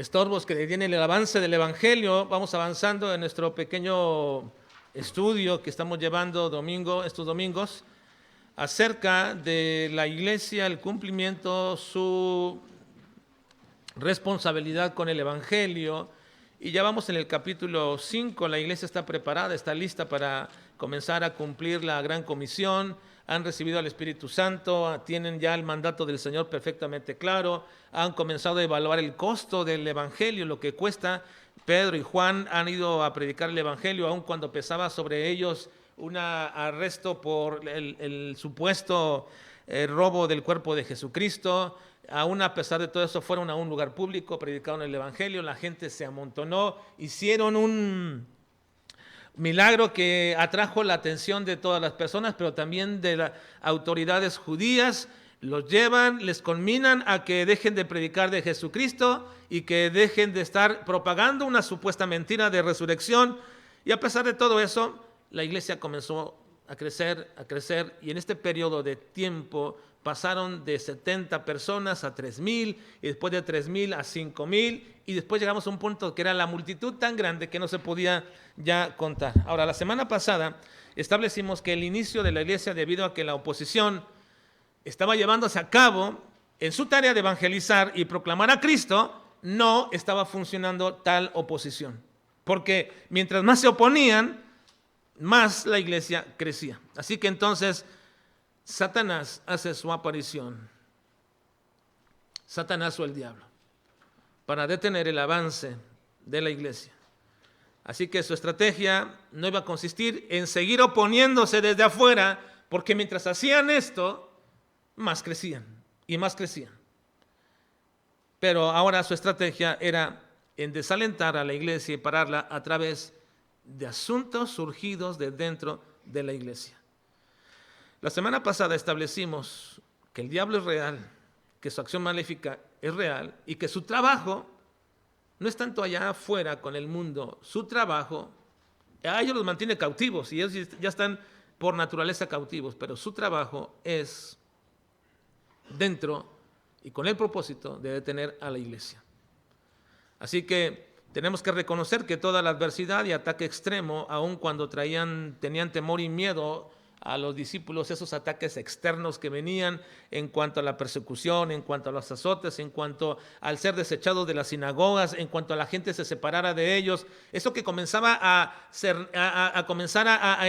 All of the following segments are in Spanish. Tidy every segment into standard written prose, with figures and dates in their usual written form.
estorbos que detienen el avance del Evangelio. Vamos avanzando en nuestro pequeño estudio que estamos llevando estos domingos acerca de la iglesia, el cumplimiento, su responsabilidad con el Evangelio. Y ya vamos en el capítulo 5, la iglesia está preparada, está lista para comenzar a cumplir la gran comisión. Han recibido al Espíritu Santo, tienen ya el mandato del Señor perfectamente claro, han comenzado a evaluar el costo del Evangelio, lo que cuesta. Pedro y Juan han ido a predicar el Evangelio, aun cuando pesaba sobre ellos un arresto por el supuesto robo del cuerpo de Jesucristo. Aún a pesar de todo eso, fueron a un lugar público, predicaron el Evangelio, la gente se amontonó, hicieron un milagro que atrajo la atención de todas las personas, pero también de las autoridades judías. Los llevan, les conminan a que dejen de predicar de Jesucristo y que dejen de estar propagando una supuesta mentira de resurrección. Y a pesar de todo eso, la iglesia comenzó a crecer, y en este periodo de tiempo pasaron de 70 personas a 3,000, y después de 3,000 a 5,000, y después llegamos a un punto que era la multitud tan grande que no se podía ya contar. Ahora, la semana pasada establecimos que el inicio de la iglesia, debido a que la oposición estaba llevándose a cabo en su tarea de evangelizar y proclamar a Cristo, no estaba funcionando tal oposición, porque mientras más se oponían, más la iglesia crecía. Así que entonces Satanás hace su aparición, Satanás o el diablo, para detener el avance de la iglesia. Así que su estrategia no iba a consistir en seguir oponiéndose desde afuera, porque mientras hacían esto, más crecían y más crecían. Pero ahora su estrategia era en desalentar a la iglesia y pararla a través de asuntos surgidos de dentro de la iglesia. La semana pasada establecimos que el diablo es real, que su acción maléfica es real y que su trabajo no es tanto allá afuera con el mundo. Su trabajo, a ellos los mantiene cautivos y ellos ya están por naturaleza cautivos, pero su trabajo es dentro y con el propósito de detener a la iglesia. Así que tenemos que reconocer que toda la adversidad y ataque extremo, aun cuando tenían temor y miedo a los discípulos, esos ataques externos que venían en cuanto a la persecución, en cuanto a los azotes, en cuanto al ser desechados de las sinagogas, en cuanto a la gente se separara de ellos, eso que comenzaba a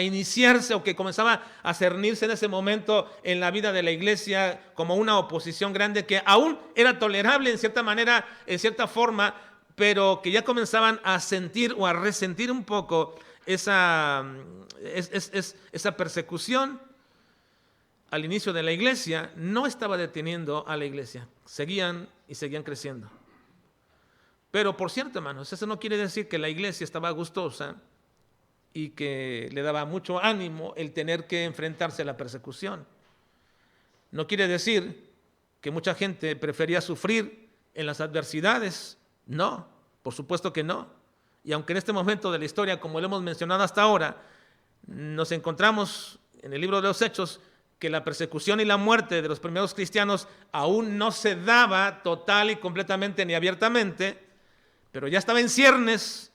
iniciarse o que comenzaba a cernirse en ese momento en la vida de la iglesia como una oposición grande que aún era tolerable en cierta manera, en cierta forma, pero que ya comenzaban a sentir o a resentir un poco esa persecución al inicio de la iglesia, no estaba deteniendo a la iglesia. Seguían creciendo. Pero por cierto, hermanos, eso no quiere decir que la iglesia estaba gustosa y que le daba mucho ánimo el tener que enfrentarse a la persecución. No quiere decir que mucha gente prefería sufrir en las adversidades. No, por supuesto que no. Y aunque en este momento de la historia, como lo hemos mencionado hasta ahora, nos encontramos en el libro de los Hechos que la persecución y la muerte de los primeros cristianos aún no se daba total y completamente ni abiertamente, pero ya estaba en ciernes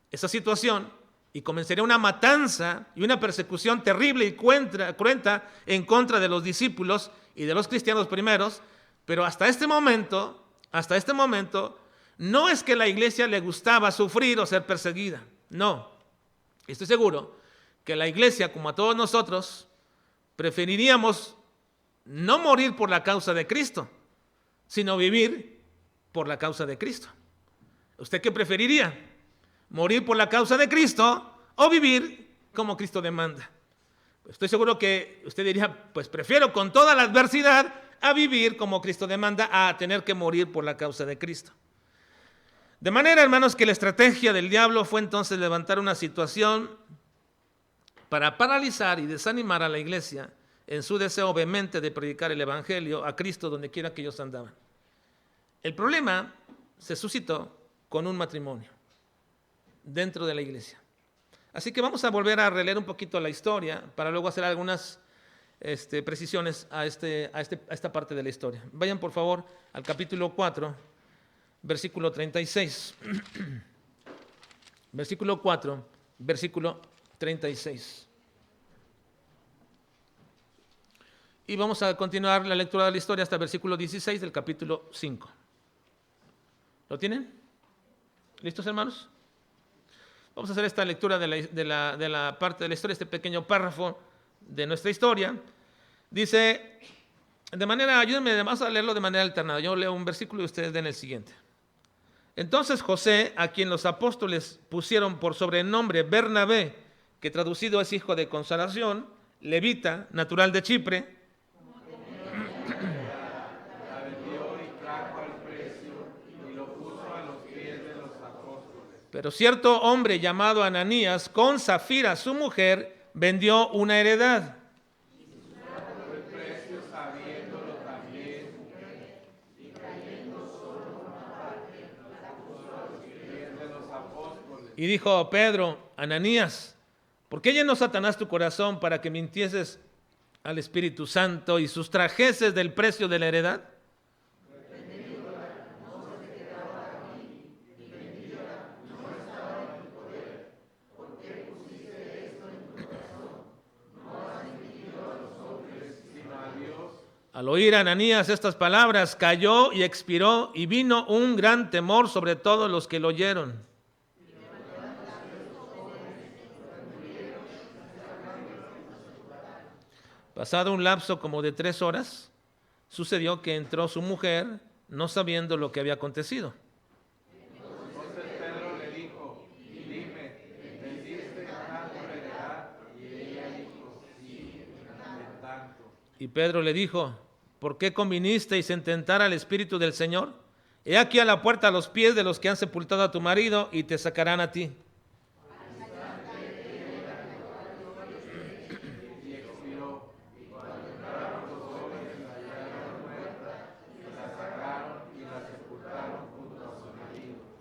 esa situación y comenzaría una matanza y una persecución terrible y cruenta en contra de los discípulos y de los cristianos primeros. Pero hasta este momento, no es que a la iglesia le gustaba sufrir o ser perseguida. No. Estoy seguro que la iglesia, como a todos nosotros, preferiríamos no morir por la causa de Cristo, sino vivir por la causa de Cristo. ¿Usted qué preferiría? ¿Morir por la causa de Cristo o vivir como Cristo demanda? Estoy seguro que usted diría, pues prefiero con toda la adversidad a vivir como Cristo demanda a tener que morir por la causa de Cristo. De manera, hermanos, que la estrategia del diablo fue entonces levantar una situación para paralizar y desanimar a la iglesia en su deseo vehemente de predicar el Evangelio a Cristo donde quiera que ellos andaban. El problema se suscitó con un matrimonio dentro de la iglesia. Así que vamos a volver a releer un poquito la historia para luego hacer algunas precisiones a esta parte de la historia. Vayan por favor al capítulo 4. versículo 36. Versículo 4, versículo 36. Y vamos a continuar la lectura de la historia hasta el versículo 16 del capítulo 5. ¿Lo tienen? ¿Listos, hermanos? Vamos a hacer esta lectura de la parte de la historia, este pequeño párrafo de nuestra historia. Dice, ayúdenme, vamos a leerlo de manera alternada. Yo leo un versículo y ustedes den el siguiente. Entonces José, a quien los apóstoles pusieron por sobrenombre Bernabé, que traducido es hijo de consolación, levita, natural de Chipre, pero cierto hombre llamado Ananías, con Zafira su mujer, vendió una heredad. Y dijo Pedro, Ananías, ¿por qué llenó Satanás tu corazón para que mintieses al Espíritu Santo y sustrajeses del precio de la heredad? Al oír Ananías estas palabras, cayó y expiró, y vino un gran temor sobre todos los que lo oyeron. Pasado un lapso como de 3 horas, sucedió que entró su mujer, no sabiendo lo que había acontecido. Entonces Pedro le dijo, dime, ¿vendiste tanto heredad? Y ella dijo, sí, de tanto. Y Pedro le dijo, ¿por qué convinisteis en tentar al Espíritu del Señor? He aquí a la puerta a los pies de los que han sepultado a tu marido y te sacarán a ti.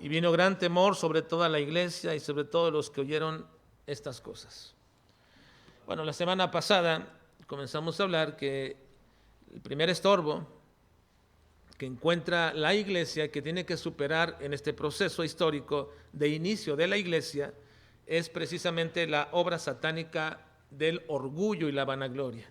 Y vino gran temor sobre toda la iglesia y sobre todos los que oyeron estas cosas. Bueno, la semana pasada comenzamos a hablar que el primer estorbo que encuentra la iglesia, que tiene que superar en este proceso histórico de inicio de la iglesia, es precisamente la obra satánica del orgullo y la vanagloria.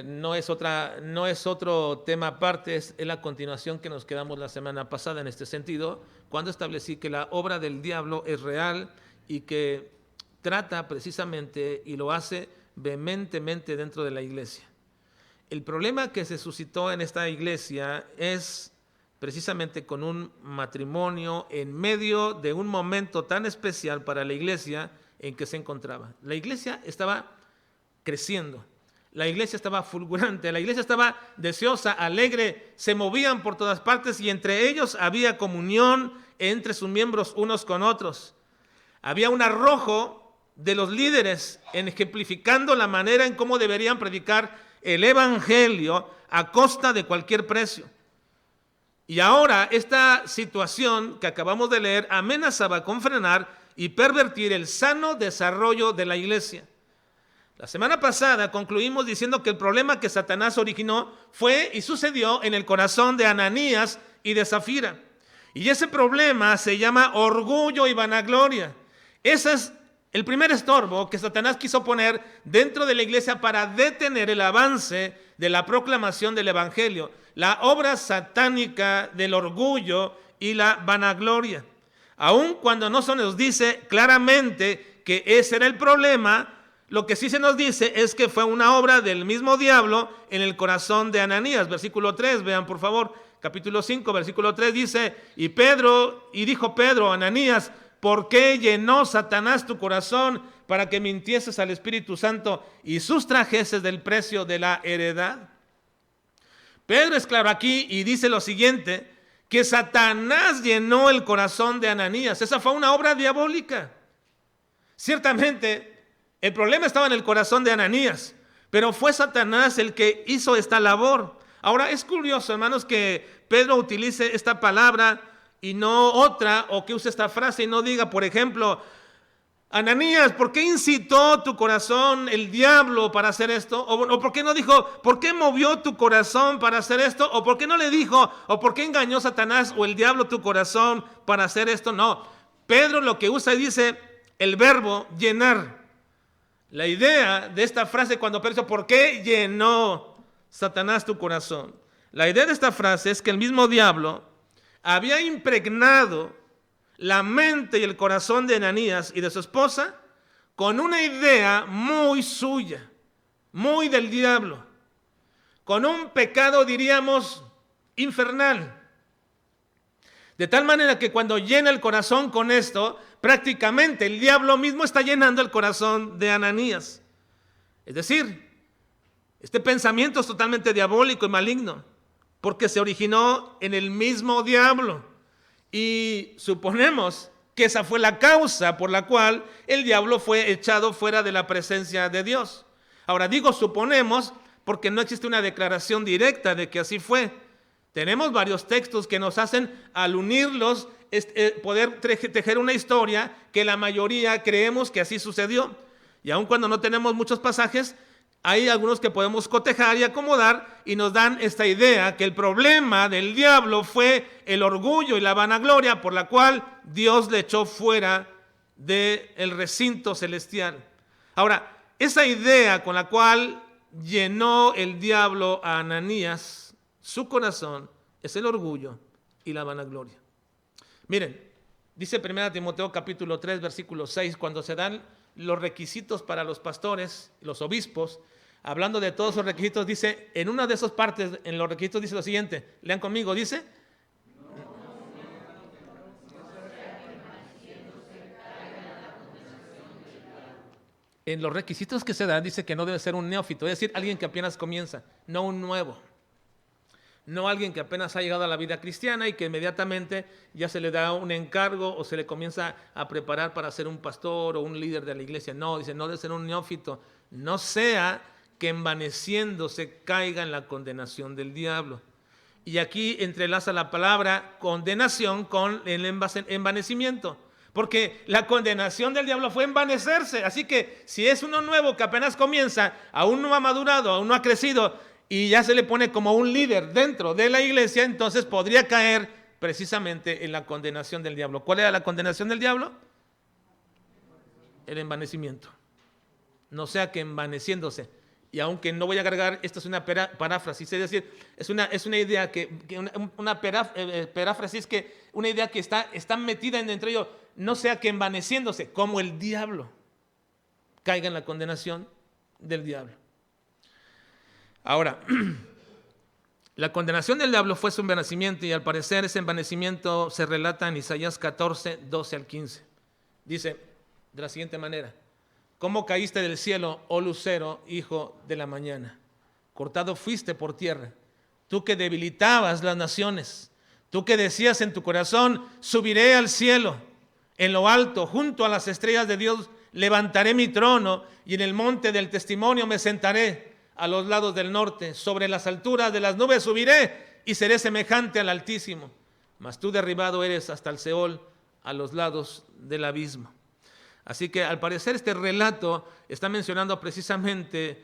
No es otro tema aparte, es la continuación que nos quedamos la semana pasada en este sentido, cuando establecí que la obra del diablo es real y que trata precisamente y lo hace vehementemente dentro de la iglesia. El problema que se suscitó en esta iglesia es precisamente con un matrimonio en medio de un momento tan especial para la iglesia en que se encontraba. La iglesia estaba creciendo. La iglesia estaba fulgurante, la iglesia estaba deseosa, alegre, se movían por todas partes y entre ellos había comunión entre sus miembros unos con otros. Había un arrojo de los líderes ejemplificando la manera en cómo deberían predicar el evangelio a costa de cualquier precio. Y ahora esta situación que acabamos de leer amenazaba con frenar y pervertir el sano desarrollo de la iglesia. La semana pasada concluimos diciendo que el problema que Satanás originó fue y sucedió en el corazón de Ananías y de Zafira. Y ese problema se llama orgullo y vanagloria. Ese es el primer estorbo que Satanás quiso poner dentro de la iglesia para detener el avance de la proclamación del evangelio. La obra satánica del orgullo y la vanagloria. Aun cuando no se nos dice claramente que ese era el problema, lo que sí se nos dice es que fue una obra del mismo diablo en el corazón de Ananías. Versículo 3, vean por favor, capítulo 5, versículo 3 dice, y dijo Pedro, Ananías, ¿por qué llenó Satanás tu corazón para que mintieses al Espíritu Santo y sustrajeses del precio de la heredad? Pedro es claro aquí y dice lo siguiente, que Satanás llenó el corazón de Ananías. Esa fue una obra diabólica. Ciertamente, el problema estaba en el corazón de Ananías, pero fue Satanás el que hizo esta labor. Ahora, es curioso, hermanos, que Pedro utilice esta palabra y no otra, o que use esta frase y no diga, por ejemplo, Ananías, ¿por qué incitó tu corazón el diablo para hacer esto? O ¿por qué no dijo, por qué movió tu corazón para hacer esto? ¿O por qué no le dijo, o por qué engañó Satanás o el diablo tu corazón para hacer esto? No, Pedro lo que usa y dice el verbo llenar. La idea de esta frase cuando Pedro dice, ¿por qué llenó Satanás tu corazón? La idea de esta frase es que el mismo diablo había impregnado la mente y el corazón de Ananías y de su esposa con una idea muy suya, muy del diablo, con un pecado, diríamos, infernal. De tal manera que cuando llena el corazón con esto, prácticamente el diablo mismo está llenando el corazón de Ananías. Es decir, este pensamiento es totalmente diabólico y maligno, porque se originó en el mismo diablo. Y suponemos que esa fue la causa por la cual el diablo fue echado fuera de la presencia de Dios. Ahora digo suponemos porque no existe una declaración directa de que así fue. Tenemos varios textos que nos hacen, al unirlos, poder tejer una historia que la mayoría creemos que así sucedió. Y aun cuando no tenemos muchos pasajes, hay algunos que podemos cotejar y acomodar y nos dan esta idea que el problema del diablo fue el orgullo y la vanagloria por la cual Dios le echó fuera del recinto celestial. Ahora, esa idea con la cual llenó el diablo a Ananías, su corazón, es el orgullo y la vanagloria. Miren, dice 1 Timoteo capítulo 3, versículo 6, cuando se dan los requisitos para los pastores, los obispos, hablando de todos esos requisitos, dice, en una de esas partes, en los requisitos dice lo siguiente, lean conmigo, dice, en los requisitos que se dan, dice que no debe ser un neófito, es decir, alguien que apenas comienza, no un nuevo, no alguien que apenas ha llegado a la vida cristiana y que inmediatamente ya se le da un encargo o se le comienza a preparar para ser un pastor o un líder de la iglesia. No, dice, no debe ser un neófito, no sea que envaneciéndose caiga en la condenación del diablo. Y aquí entrelaza la palabra condenación con el envanecimiento, porque la condenación del diablo fue envanecerse. Así que si es uno nuevo que apenas comienza, aún no ha madurado, aún no ha crecido, y ya se le pone como un líder dentro de la iglesia, entonces podría caer precisamente en la condenación del diablo. ¿Cuál era la condenación del diablo? El envanecimiento. No sea que envaneciéndose. Y aunque no voy a agregar, esta es una paráfrasis, es decir, es una idea paráfrasis que una idea que está metida dentro de ello, no sea que envaneciéndose, como el diablo, caiga en la condenación del diablo. Ahora, la condenación del diablo fue su envanecimiento, y al parecer ese envanecimiento se relata en Isaías 14, 12 al 15. Dice de la siguiente manera: ¿Cómo caíste del cielo, oh lucero, hijo de la mañana? Cortado fuiste por tierra, tú que debilitabas las naciones, tú que decías en tu corazón, subiré al cielo, en lo alto, junto a las estrellas de Dios, levantaré mi trono, y en el monte del testimonio me sentaré. A los lados del norte, sobre las alturas de las nubes subiré y seré semejante al Altísimo. Mas tú derribado eres hasta el Seol, a los lados del abismo. Así que al parecer este relato está mencionando precisamente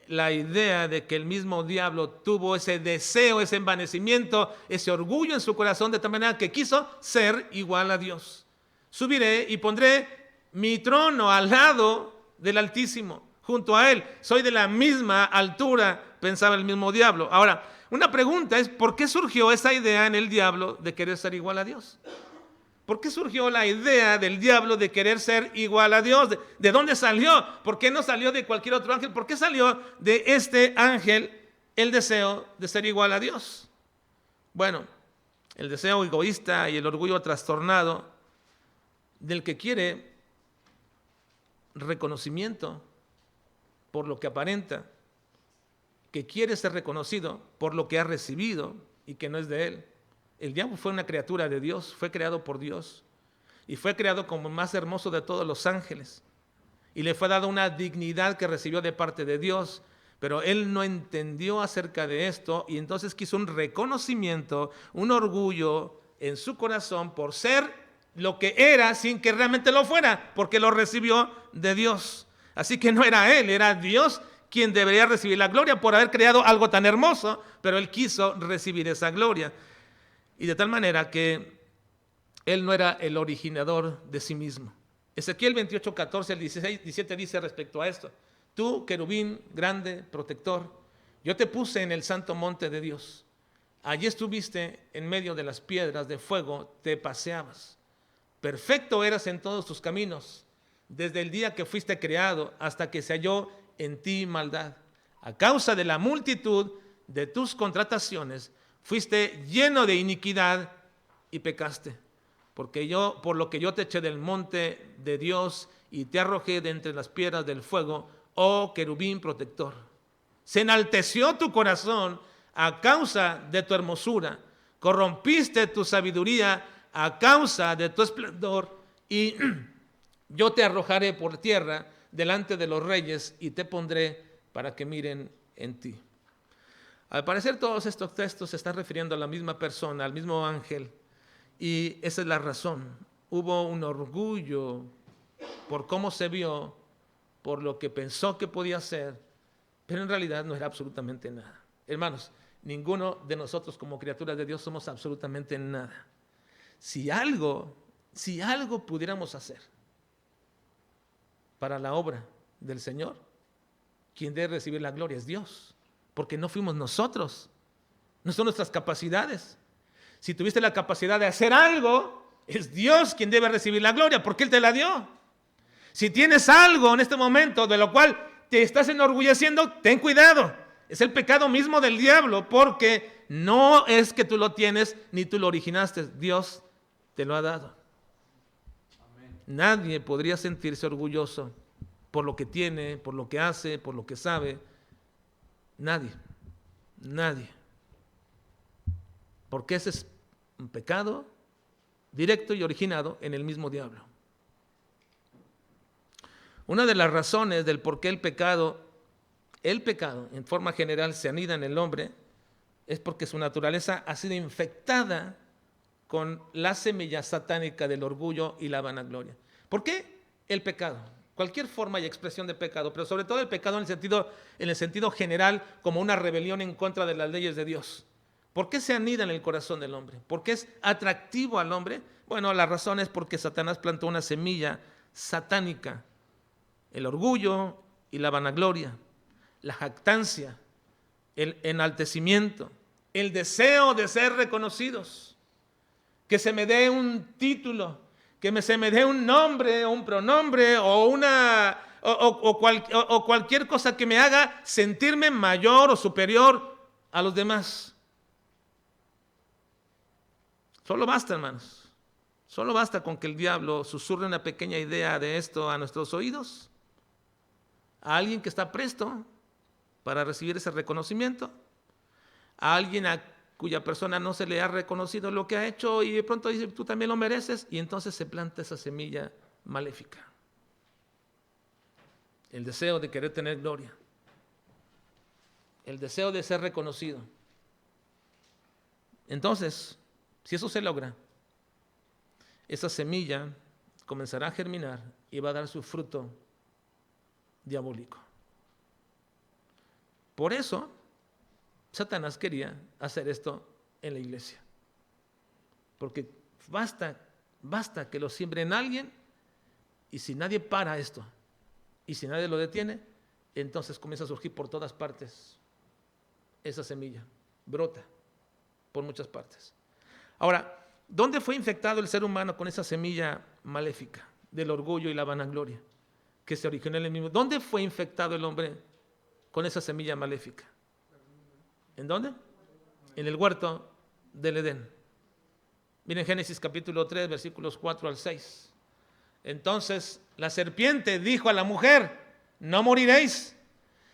la idea de que el mismo diablo tuvo ese deseo, ese envanecimiento, ese orgullo en su corazón, de tal manera que quiso ser igual a Dios. Subiré y pondré mi trono al lado del Altísimo. Junto a él, soy de la misma altura, pensaba el mismo diablo. Ahora, una pregunta es, ¿por qué surgió esa idea en el diablo de querer ser igual a Dios? ¿Por qué surgió la idea del diablo de querer ser igual a Dios? ¿De dónde salió? ¿Por qué no salió de cualquier otro ángel? ¿Por qué salió de este ángel el deseo de ser igual a Dios? Bueno, el deseo egoísta y el orgullo trastornado del que quiere reconocimiento por lo que aparenta, que quiere ser reconocido por lo que ha recibido y que no es de él. El diablo fue una criatura de Dios, fue creado por Dios y fue creado como el más hermoso de todos los ángeles, y le fue dada una dignidad que recibió de parte de Dios, pero él no entendió acerca de esto, y entonces quiso un reconocimiento, un orgullo en su corazón por ser lo que era sin que realmente lo fuera, porque lo recibió de Dios. Así que no era él, era Dios quien debería recibir la gloria por haber creado algo tan hermoso, pero él quiso recibir esa gloria. Y de tal manera que él no era el originador de sí mismo. Ezequiel 28, 14 al 16, 17 dice respecto a esto: tú, querubín grande, protector, yo te puse en el santo monte de Dios. Allí estuviste en medio de las piedras de fuego, te paseabas. Perfecto eras en todos tus caminos, desde el día que fuiste creado hasta que se halló en ti maldad. A causa de la multitud de tus contrataciones, fuiste lleno de iniquidad y pecaste. Por lo que yo te eché del monte de Dios y te arrojé de entre las piedras del fuego, oh querubín protector. Se enalteció tu corazón a causa de tu hermosura, corrompiste tu sabiduría a causa de tu esplendor, y yo te arrojaré por tierra delante de los reyes y te pondré para que miren en ti. Al parecer todos estos textos se están refiriendo a la misma persona, al mismo ángel, y esa es la razón. Hubo un orgullo por cómo se vio, por lo que pensó que podía ser, pero en realidad no era absolutamente nada. Hermanos, ninguno de nosotros como criaturas de Dios somos absolutamente nada. Si algo pudiéramos hacer para la obra del Señor, quien debe recibir la gloria es Dios, porque no fuimos nosotros, no son nuestras capacidades. Si tuviste la capacidad de hacer algo, es Dios quien debe recibir la gloria, porque Él te la dio. Si tienes algo en este momento de lo cual te estás enorgulleciendo, ten cuidado. Es el pecado mismo del diablo, porque no es que tú lo tienes ni tú lo originaste, Dios te lo ha dado. Amén. Nadie podría sentirse orgulloso por lo que tiene, por lo que hace, por lo que sabe. Nadie. Porque ese es un pecado directo y originado en el mismo diablo. Una de las razones del por qué el pecado en forma general se anida en el hombre es porque su naturaleza ha sido infectada con la semilla satánica del orgullo y la vanagloria. ¿Por qué el pecado? Cualquier forma y expresión de pecado, pero sobre todo el pecado en el sentido general, como una rebelión en contra de las leyes de Dios. ¿Por qué se anida en el corazón del hombre? ¿Por qué es atractivo al hombre? Bueno, la razón es porque Satanás plantó una semilla satánica: el orgullo y la vanagloria, la jactancia, el enaltecimiento, el deseo de ser reconocidos, que se me dé un título, que se me dé un nombre o un pronombre o cualquier cosa que me haga sentirme mayor o superior a los demás. Solo basta, hermanos, solo basta con que el diablo susurre una pequeña idea de esto a nuestros oídos, a alguien que está presto para recibir ese reconocimiento, a alguien a cuya persona no se le ha reconocido lo que ha hecho y de pronto dice, tú también lo mereces, y entonces se planta esa semilla maléfica. El deseo de querer tener gloria, el deseo de ser reconocido. Entonces, si eso se logra, esa semilla comenzará a germinar y va a dar su fruto diabólico. Por eso Satanás quería hacer esto en la iglesia, porque basta que lo siembre en alguien, y si nadie para esto y si nadie lo detiene, entonces comienza a surgir por todas partes esa semilla, brota por muchas partes. Ahora, ¿dónde fue infectado el ser humano con esa semilla maléfica del orgullo y la vanagloria que se originó en el mismo? ¿Dónde fue infectado el hombre con esa semilla maléfica? ¿En dónde? En el huerto del Edén. Miren Génesis capítulo 3, versículos 4 al 6. Entonces la serpiente dijo a la mujer, no moriréis,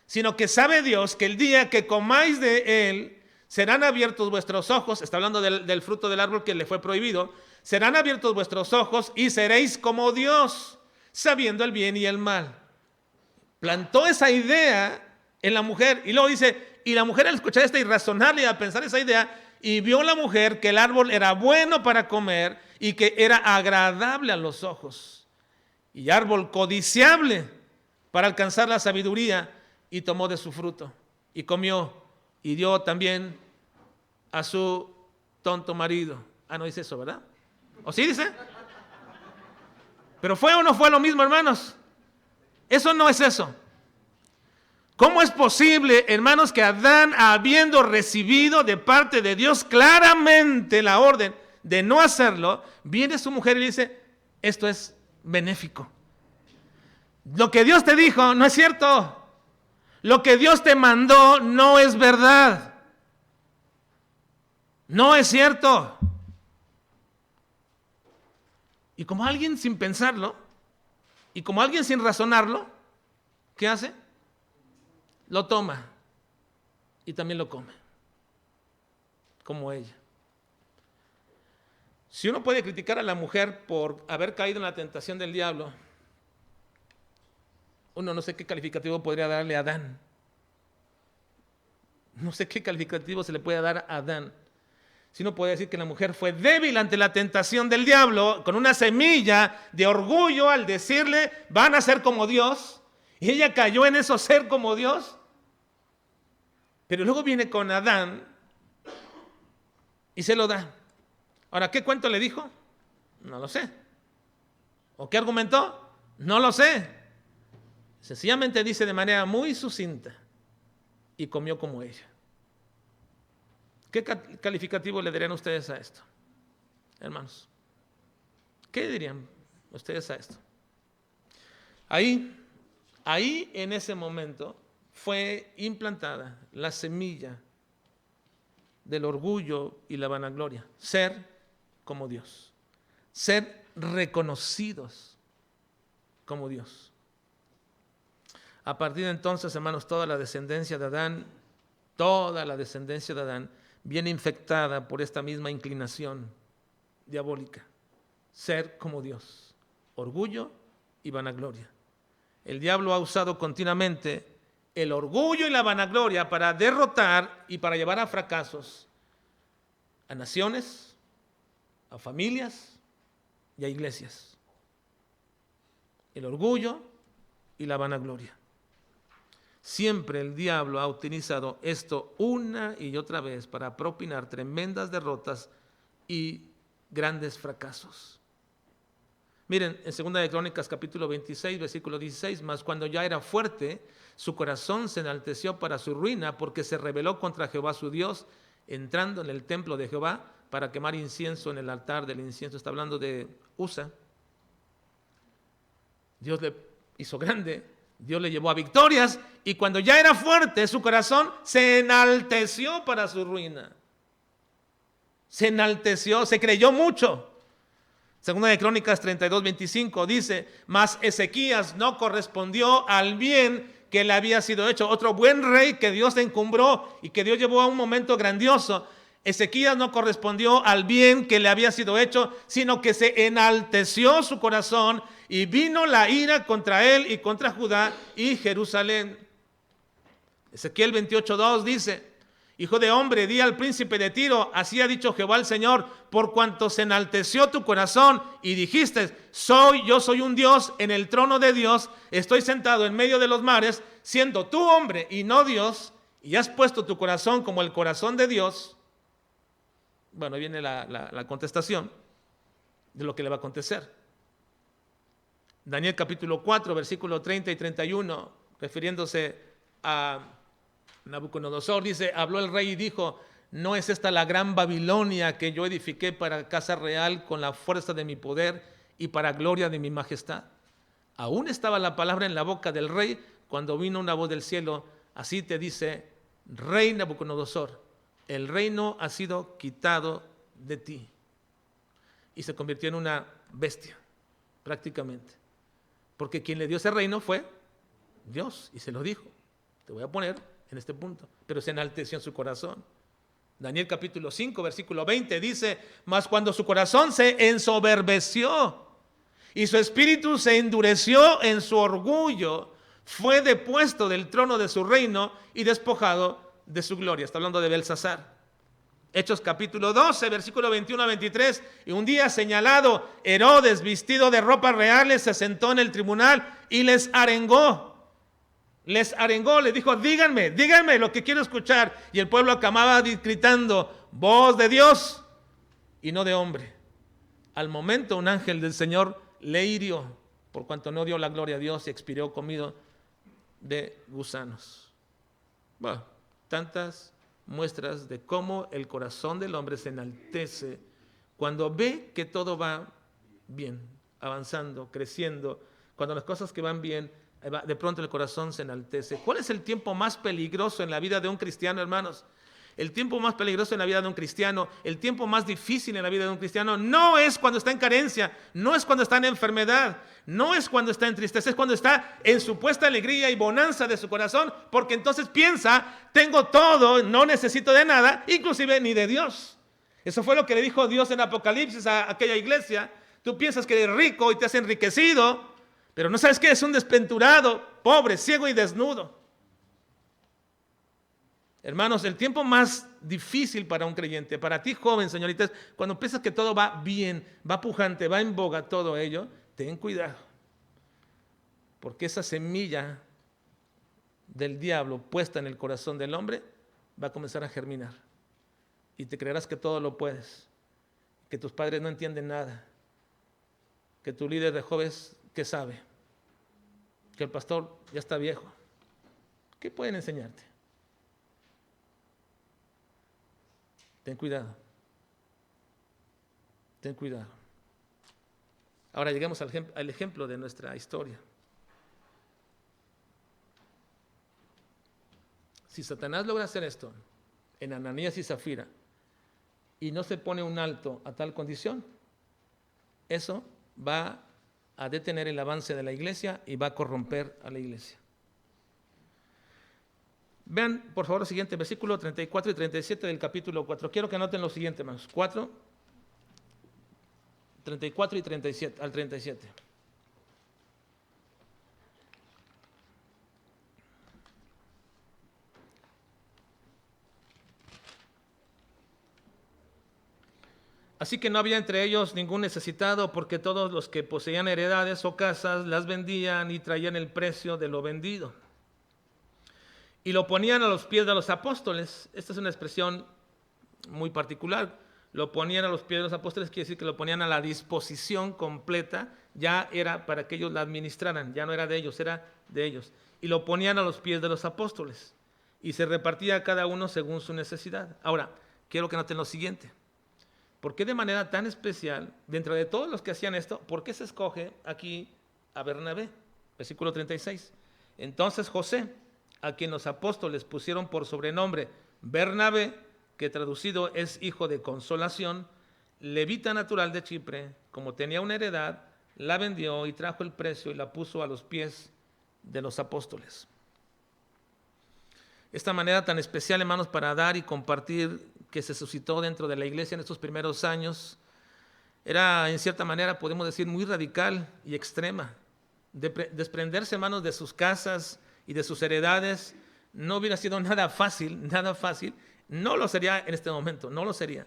sino que sabe Dios que el día que comáis de él, serán abiertos vuestros ojos. Está hablando del fruto del árbol que le fue prohibido. Serán abiertos vuestros ojos y seréis como Dios, sabiendo el bien y el mal. Plantó esa idea en la mujer, y luego dice, y la mujer al escuchar esta y razonarle y a pensar esa idea, y vio la mujer que el árbol era bueno para comer y que era agradable a los ojos, y árbol codiciable para alcanzar la sabiduría, y tomó de su fruto, y comió, y dio también a su tonto marido. No dice eso, ¿verdad? ¿O sí dice? ¿Pero fue o no fue lo mismo, hermanos? Eso no es eso. ¿Cómo es posible, hermanos, que Adán, habiendo recibido de parte de Dios claramente la orden de no hacerlo, viene su mujer y le dice, esto es benéfico? Lo que Dios te dijo no es cierto. Lo que Dios te mandó no es verdad. No es cierto. Y como alguien sin pensarlo, y como alguien sin razonarlo, ¿qué hace? Lo toma y también lo come, como ella. Si uno puede criticar a la mujer por haber caído en la tentación del diablo, uno no sé qué calificativo podría darle a Adán. No sé qué calificativo se le puede dar a Adán. Si uno puede decir que la mujer fue débil ante la tentación del diablo, con una semilla de orgullo al decirle, van a ser como Dios, y ella cayó en eso, ser como Dios. Pero luego viene con Adán y se lo da. Ahora, ¿qué cuento le dijo? No lo sé. ¿O qué argumentó? No lo sé. Sencillamente dice de manera muy sucinta, y comió como ella. ¿Qué calificativo le darían ustedes a esto, hermanos? ¿Qué dirían ustedes a esto? Ahí en ese momento fue implantada la semilla del orgullo y la vanagloria. Ser como Dios. Ser reconocidos como Dios. A partir de entonces, hermanos, toda la descendencia de Adán viene infectada por esta misma inclinación diabólica. Ser como Dios. Orgullo y vanagloria. El diablo ha usado continuamente el orgullo y la vanagloria para derrotar y para llevar a fracasos a naciones, a familias y a iglesias. El orgullo y la vanagloria. Siempre el diablo ha utilizado esto una y otra vez para propinar tremendas derrotas y grandes fracasos. Miren, en 2 de Crónicas capítulo 26, versículo 16, mas cuando ya era fuerte, su corazón se enalteció para su ruina, porque se rebeló contra Jehová su Dios, entrando en el templo de Jehová para quemar incienso en el altar del incienso. Está hablando de Usa. Dios le hizo grande, Dios le llevó a victorias, y cuando ya era fuerte, su corazón se enalteció para su ruina. Se enalteció, se creyó mucho. Segunda de Crónicas 32, 25 dice, mas Ezequías no correspondió al bien que le había sido hecho. Otro buen rey que Dios encumbró y que Dios llevó a un momento grandioso. Ezequías no correspondió al bien que le había sido hecho, sino que se enalteció su corazón y vino la ira contra él y contra Judá y Jerusalén. Ezequiel 28:2 dice, hijo de hombre, di al príncipe de Tiro, así ha dicho Jehová el Señor, por cuanto se enalteció tu corazón y dijiste, yo soy un Dios en el trono de Dios, estoy sentado en medio de los mares, siendo tú hombre y no Dios, y has puesto tu corazón como el corazón de Dios. Bueno, ahí viene la contestación de lo que le va a acontecer. Daniel capítulo 4, versículo 30 y 31, refiriéndose a Nabucodonosor, dice, habló el rey y dijo, ¿no es esta la gran Babilonia que yo edifiqué para casa real con la fuerza de mi poder y para gloria de mi majestad? Aún estaba la palabra en la boca del rey cuando vino una voz del cielo, así te dice, rey Nabucodonosor, el reino ha sido quitado de ti. Y se convirtió en una bestia, prácticamente. Porque quien le dio ese reino fue Dios, y se lo dijo, te voy a poner en este punto, pero se enalteció en su corazón. Daniel capítulo 5, versículo 20 dice, mas cuando su corazón se ensoberbeció y su espíritu se endureció en su orgullo, fue depuesto del trono de su reino y despojado de su gloria. Está hablando de Belsasar. Hechos capítulo 12, versículo 21 a 23. Y un día señalado, Herodes, vestido de ropas reales, se sentó en el tribunal y les arengó. Les dijo, díganme lo que quiero escuchar. Y el pueblo aclamaba gritando, voz de Dios y no de hombre. Al momento un ángel del Señor le hirió, por cuanto no dio la gloria a Dios y expiró comido de gusanos. Bueno, tantas muestras de cómo el corazón del hombre se enaltece cuando ve que todo va bien, avanzando, creciendo. Cuando las cosas que van bien, de pronto el corazón se enaltece. ¿Cuál es el tiempo más peligroso en la vida de un cristiano, hermanos? El tiempo más peligroso en la vida de un cristiano, el tiempo más difícil en la vida de un cristiano, no es cuando está en carencia, no es cuando está en enfermedad, no es cuando está en tristeza, es cuando está en supuesta alegría y bonanza de su corazón, porque entonces piensa, tengo todo, no necesito de nada, inclusive ni de Dios. Eso fue lo que le dijo Dios en Apocalipsis a aquella iglesia. Tú piensas que eres rico y te has enriquecido, pero no sabes que eres un desventurado, pobre, ciego y desnudo. Hermanos, el tiempo más difícil para un creyente, para ti joven, señoritas, cuando piensas que todo va bien, va pujante, va en boga todo ello, ten cuidado. Porque esa semilla del diablo puesta en el corazón del hombre va a comenzar a germinar. Y te creerás que todo lo puedes, que tus padres no entienden nada, que tu líder de jóvenes, ¿qué sabe? Que el pastor ya está viejo. ¿Qué pueden enseñarte? Ten cuidado. Ten cuidado. Ahora lleguemos al ejemplo de nuestra historia. Si Satanás logra hacer esto en Ananías y Zafira y no se pone un alto a tal condición, eso va a detener el avance de la iglesia y va a corromper a la iglesia. Vean, por favor, el siguiente versículo 34 y 37 del capítulo 4. Quiero que anoten lo siguiente, hermanos. 4, 34 y 37, al 37. Así que no había entre ellos ningún necesitado, porque todos los que poseían heredades o casas las vendían y traían el precio de lo vendido. Y lo ponían a los pies de los apóstoles. Esta es una expresión muy particular. Lo ponían a los pies de los apóstoles, quiere decir que lo ponían a la disposición completa. Ya era para que ellos la administraran, ya no era de ellos, era de ellos. Y lo ponían a los pies de los apóstoles. Y se repartía a cada uno según su necesidad. Ahora, quiero que noten lo siguiente. ¿Por qué de manera tan especial, dentro de todos los que hacían esto, por qué se escoge aquí a Bernabé? Versículo 36. Entonces José, a quien los apóstoles pusieron por sobrenombre Bernabé, que traducido es hijo de consolación, levita natural de Chipre, como tenía una heredad, la vendió y trajo el precio y la puso a los pies de los apóstoles. Esta manera tan especial, hermanos, para dar y compartir que se suscitó dentro de la iglesia en estos primeros años, era en cierta manera, podemos decir, muy radical y extrema. Desprenderse, hermanos, de sus casas y de sus heredades no hubiera sido nada fácil, no lo sería en este momento, no lo sería.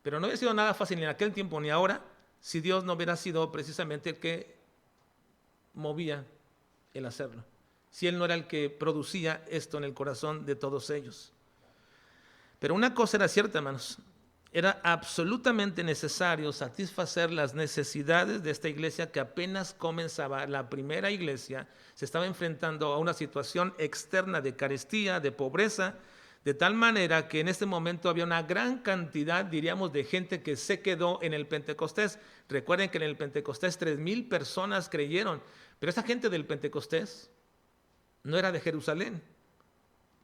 Pero no hubiera sido nada fácil ni en aquel tiempo ni ahora, si Dios no hubiera sido precisamente el que movía el hacerlo, si Él no era el que producía esto en el corazón de todos ellos. Pero una cosa era cierta, hermanos, era absolutamente necesario satisfacer las necesidades de esta iglesia que apenas comenzaba. La primera iglesia se estaba enfrentando a una situación externa de carestía, de pobreza, de tal manera que en este momento había una gran cantidad, diríamos, de gente que se quedó en el Pentecostés. Recuerden que en el Pentecostés 3,000 personas creyeron, pero esa gente del Pentecostés no era de Jerusalén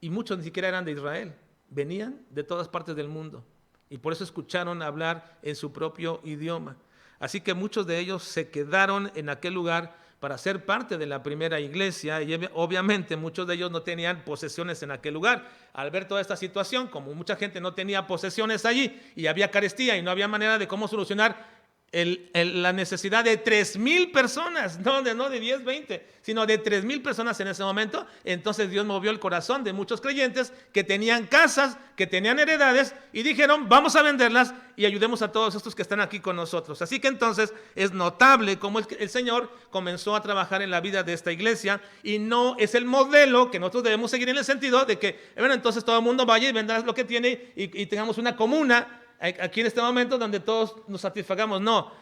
y muchos ni siquiera eran de Israel, venían de todas partes del mundo. Y por eso escucharon hablar en su propio idioma. Así que muchos de ellos se quedaron en aquel lugar para ser parte de la primera iglesia y obviamente muchos de ellos no tenían posesiones en aquel lugar. Al ver toda esta situación, como mucha gente no tenía posesiones allí y había carestía y no había manera de cómo solucionar la necesidad de 3,000 personas, no de 10, 20, sino de 3,000 personas en ese momento. Entonces Dios movió el corazón de muchos creyentes que tenían casas, que tenían heredades, y dijeron, vamos a venderlas y ayudemos a todos estos que están aquí con nosotros. Así que entonces es notable cómo el Señor comenzó a trabajar en la vida de esta iglesia, y no es el modelo que nosotros debemos seguir, en el sentido de que, bueno, entonces todo el mundo vaya y venda lo que tiene y tengamos una comuna aquí en este momento donde todos nos satisfagamos. No,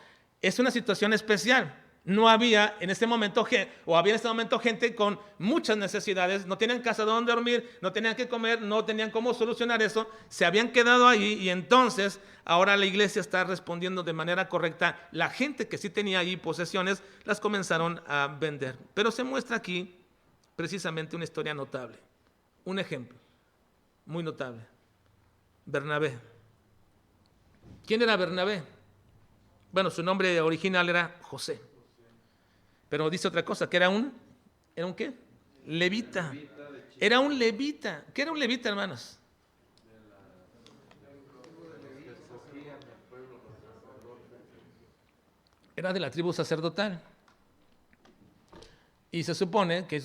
es una situación especial. No había en este momento, gente con muchas necesidades, no tenían casa donde dormir, no tenían que comer, no tenían cómo solucionar eso, se habían quedado ahí, y entonces ahora la iglesia está respondiendo de manera correcta. La gente que sí tenía ahí posesiones las comenzaron a vender. Pero se muestra aquí precisamente una historia notable, un ejemplo muy notable. Bernabé. ¿Quién era Bernabé? Bueno, su nombre original era José. Pero dice otra cosa, que ¿era un qué? Levita. Era un levita. ¿Qué era un levita, hermanos? Era de la tribu sacerdotal. Y se supone que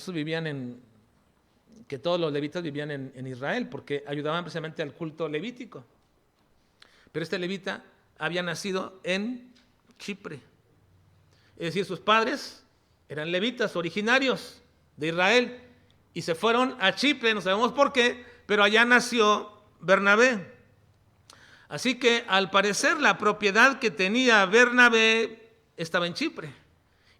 que todos los levitas vivían en Israel, porque ayudaban precisamente al culto levítico. Pero este levita había nacido en Chipre. Es decir, sus padres eran levitas originarios de Israel y se fueron a Chipre, no sabemos por qué, pero allá nació Bernabé. Así que al parecer la propiedad que tenía Bernabé estaba en Chipre.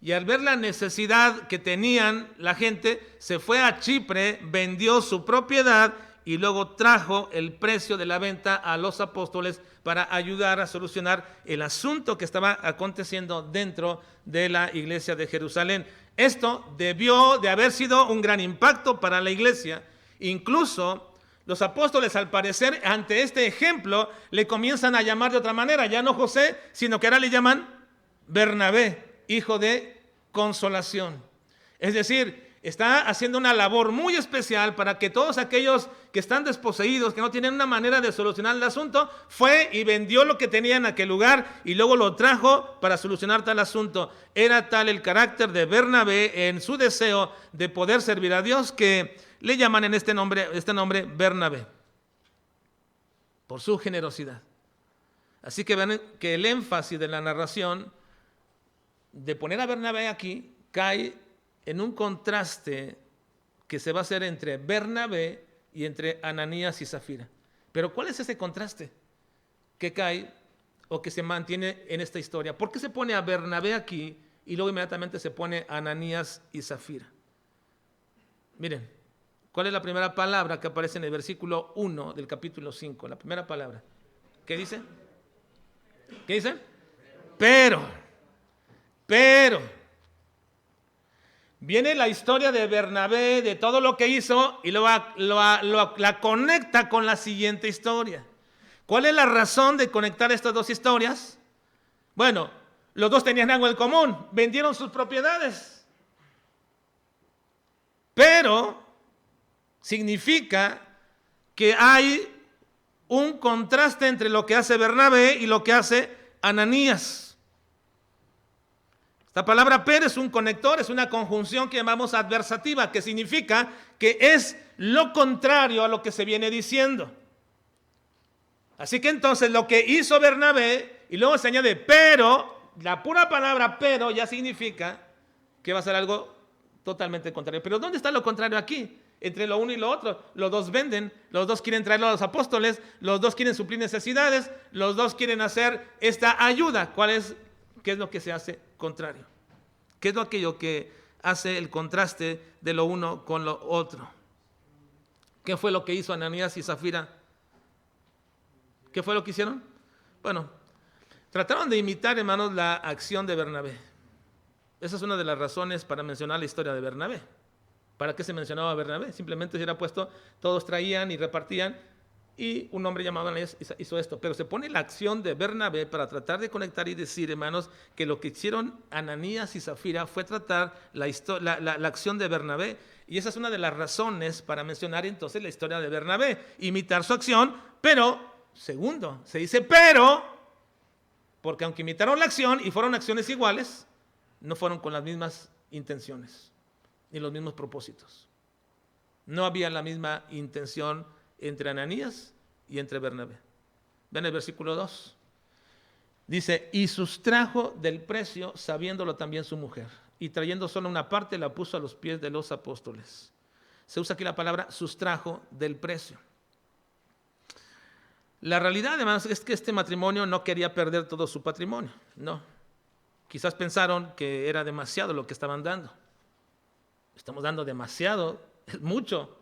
Y al ver la necesidad que tenían la gente, se fue a Chipre, vendió su propiedad y luego trajo el precio de la venta a los apóstoles para ayudar a solucionar el asunto que estaba aconteciendo dentro de la iglesia de Jerusalén. Esto debió de haber sido un gran impacto para la iglesia. Incluso los apóstoles, al parecer, ante este ejemplo, le comienzan a llamar de otra manera. Ya no José, sino que ahora le llaman Bernabé, hijo de consolación. Es decir, está haciendo una labor muy especial para que todos aquellos que están desposeídos, que no tienen una manera de solucionar el asunto, fue y vendió lo que tenía en aquel lugar y luego lo trajo para solucionar tal asunto. Era tal el carácter de Bernabé en su deseo de poder servir a Dios, que le llaman en este nombre Bernabé, por su generosidad. Así que ven que el énfasis de la narración de poner a Bernabé aquí cae en un contraste que se va a hacer entre Bernabé y entre Ananías y Zafira. Pero ¿cuál es ese contraste que cae o que se mantiene en esta historia? ¿Por qué se pone a Bernabé aquí y luego inmediatamente se pone a Ananías y Zafira? Miren, ¿cuál es la primera palabra que aparece en el versículo 1 del capítulo 5? La primera palabra. ¿Qué dice? ¿Qué dice? Pero. Viene la historia de Bernabé, de todo lo que hizo, y la conecta con la siguiente historia. ¿Cuál es la razón de conectar estas dos historias? Bueno, los dos tenían algo en común, vendieron sus propiedades. Pero significa que hay un contraste entre lo que hace Bernabé y lo que hace Ananías. La palabra pero es un conector, es una conjunción que llamamos adversativa, que significa que es lo contrario a lo que se viene diciendo. Así que entonces lo que hizo Bernabé, y luego se añade pero, la pura palabra pero ya significa que va a ser algo totalmente contrario. Pero ¿dónde está lo contrario aquí? Entre lo uno y lo otro. Los dos venden, los dos quieren traerlo a los apóstoles, los dos quieren suplir necesidades, los dos quieren hacer esta ayuda. ¿Qué es lo que se hace contrario? ¿Qué es lo aquello que hace el contraste de lo uno con lo otro? ¿Qué fue lo que hizo Ananías y Zafira? ¿Qué fue lo que hicieron? Bueno, trataron de imitar, hermanos, la acción de Bernabé. Esa es una de las razones para mencionar la historia de Bernabé. ¿Para qué se mencionaba a Bernabé? Simplemente se era puesto, todos traían y repartían, y un hombre llamado Ananías hizo esto. Pero se pone la acción de Bernabé para tratar de conectar y decir, hermanos, que lo que hicieron Ananías y Zafira fue tratar la acción de Bernabé. Y esa es una de las razones para mencionar entonces la historia de Bernabé. Imitar su acción, pero, segundo, se dice pero, porque aunque imitaron la acción y fueron acciones iguales, no fueron con las mismas intenciones ni los mismos propósitos. No había la misma intención entre Ananías y entre Bernabé. Ven el versículo 2. Dice, y sustrajo del precio, sabiéndolo también su mujer, y trayendo solo una parte, la puso a los pies de los apóstoles. Se usa aquí la palabra sustrajo del precio. La realidad, además, es que este matrimonio no quería perder todo su patrimonio. No. Quizás pensaron que era demasiado lo que estaban dando. Estamos dando demasiado, es mucho.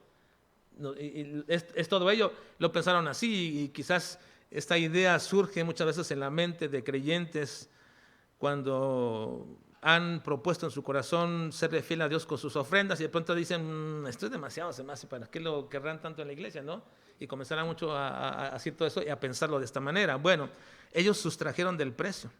Es todo ello. Lo pensaron así y quizás esta idea surge muchas veces en la mente de creyentes cuando han propuesto en su corazón serle fiel a Dios con sus ofrendas y de pronto dicen, esto es demasiado, se me hace, ¿para qué lo querrán tanto en la iglesia? ¿No? Y comenzarán mucho a decir todo eso y a pensarlo de esta manera. Bueno, ellos sustrajeron del precio.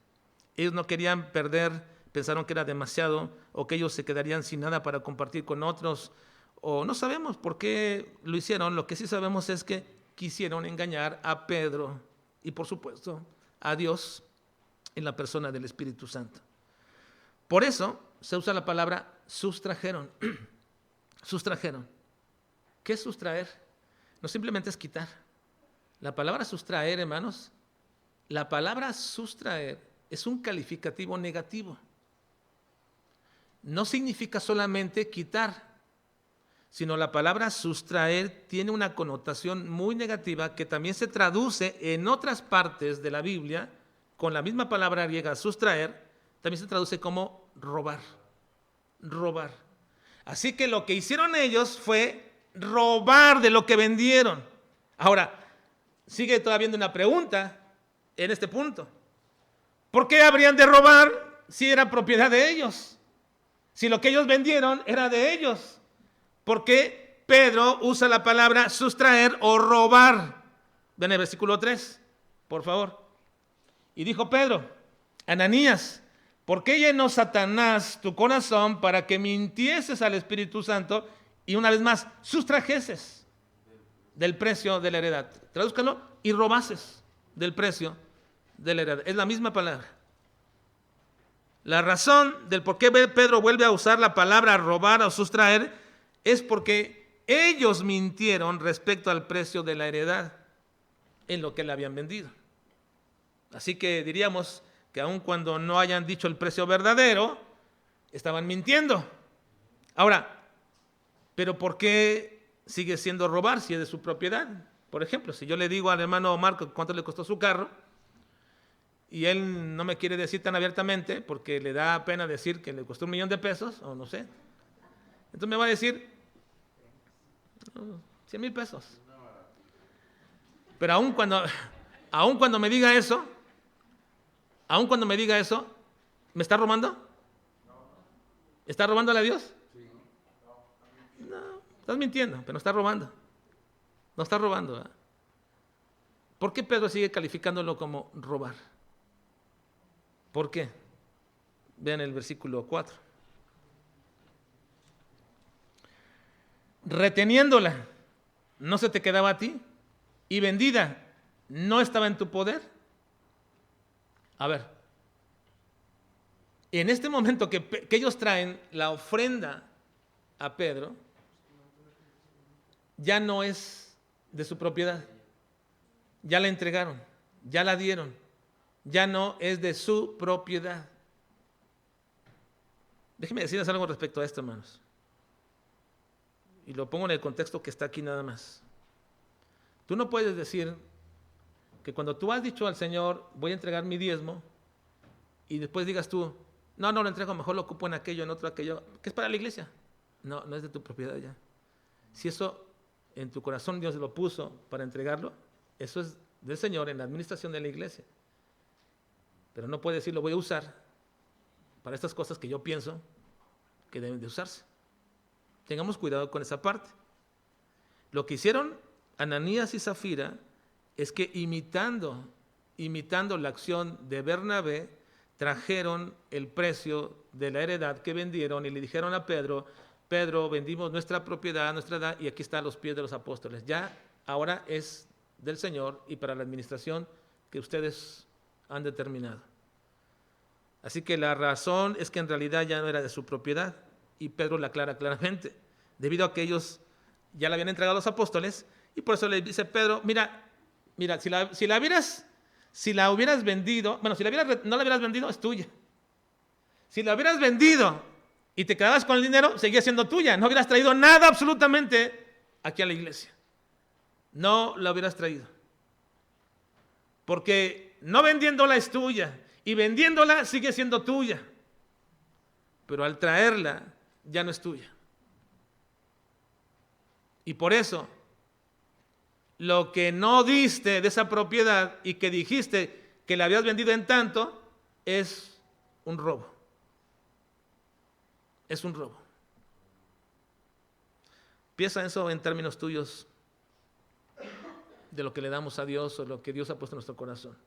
Ellos no querían perder, pensaron que era demasiado o que ellos se quedarían sin nada para compartir con otros. O no sabemos por qué lo hicieron. Lo que sí sabemos es que quisieron engañar a Pedro y por supuesto a Dios en la persona del Espíritu Santo. Por eso se usa la palabra sustrajeron. Sustrajeron. ¿Qué es sustraer? No simplemente es quitar. La palabra sustraer, hermanos, la palabra sustraer es un calificativo negativo. No significa solamente quitar, sino la palabra sustraer tiene una connotación muy negativa que también se traduce en otras partes de la Biblia con la misma palabra griega sustraer, también se traduce como robar. Robar. Así que lo que hicieron ellos fue robar de lo que vendieron. Ahora, sigue todavía habiendo una pregunta en este punto. ¿Por qué habrían de robar si era propiedad de ellos? Si lo que ellos vendieron era de ellos. ¿Por qué Pedro usa la palabra sustraer o robar? Ven el versículo 3, por favor. Y dijo Pedro, Ananías, ¿por qué llenó Satanás tu corazón para que mintieses al Espíritu Santo y una vez más sustrajeses del precio de la heredad? Tradúzcalo, y robases del precio de la heredad. Es la misma palabra. La razón del por qué Pedro vuelve a usar la palabra robar o sustraer es porque ellos mintieron respecto al precio de la heredad en lo que le habían vendido. Así que diríamos que aun cuando no hayan dicho el precio verdadero, estaban mintiendo. Ahora, ¿pero por qué sigue siendo robar si es de su propiedad? Por ejemplo, si yo le digo al hermano Marco cuánto le costó su carro, y él no me quiere decir tan abiertamente porque le da pena decir que le costó $1,000,000, o no sé. Entonces me va a decir 100,000 pesos. Pero aun cuando me diga eso, ¿me está robando? ¿Está robándole a Dios? No, estás mintiendo, pero no está robando. No está robando, ¿verdad? ¿Por qué Pedro sigue calificándolo como robar? ¿Por qué? Vean el versículo 4. Reteniéndola, ¿no se te quedaba a ti? Y vendida, ¿no estaba en tu poder? A ver, en este momento que ellos traen la ofrenda a Pedro, ya no es de su propiedad. Ya la entregaron, ya la dieron, ya no es de su propiedad. Déjenme decirles algo respecto a esto, hermanos. Y lo pongo en el contexto que está aquí nada más. Tú no puedes decir que cuando tú has dicho al Señor, voy a entregar mi diezmo, y después digas tú, no lo entrego, mejor lo ocupo en aquello, en otro, aquello, que es para la iglesia. No es de tu propiedad ya. Si eso en tu corazón Dios lo puso para entregarlo, eso es del Señor en la administración de la iglesia. Pero no puede decir, lo voy a usar para estas cosas que yo pienso que deben de usarse. Tengamos cuidado con esa parte. Lo que hicieron Ananías y Zafira es que imitando la acción de Bernabé, trajeron el precio de la heredad que vendieron y le dijeron a Pedro, vendimos nuestra propiedad, nuestra edad, y aquí está a los pies de los apóstoles. Ya ahora es del Señor y para la administración que ustedes han determinado. Así que la razón es que en realidad ya no era de su propiedad, y Pedro la aclara claramente, debido a que ellos ya la habían entregado a los apóstoles, y por eso le dice Pedro, mira, si la hubieras vendido, bueno, no la hubieras vendido, es tuya. Si la hubieras vendido y te quedabas con el dinero, seguía siendo tuya, no hubieras traído nada absolutamente aquí a la iglesia. No la hubieras traído. Porque no vendiéndola es tuya, y vendiéndola sigue siendo tuya. Pero al traerla ya no es tuya. Y por eso, lo que no diste de esa propiedad y que dijiste que la habías vendido en tanto, es un robo. Es un robo. Piensa eso en términos tuyos de lo que le damos a Dios o lo que Dios ha puesto en nuestro corazón.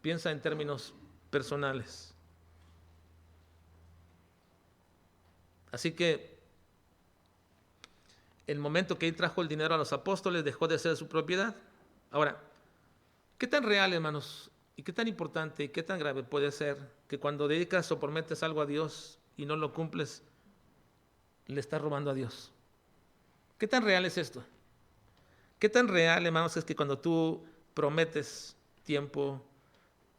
Piensa en términos personales. Así que el momento que Él trajo el dinero a los apóstoles dejó de ser su propiedad. Ahora, ¿qué tan real, hermanos, y qué tan importante y qué tan grave puede ser que cuando dedicas o prometes algo a Dios y no lo cumples, le estás robando a Dios? ¿Qué tan real es esto? ¿Qué tan real, hermanos, es que cuando tú prometes tiempo,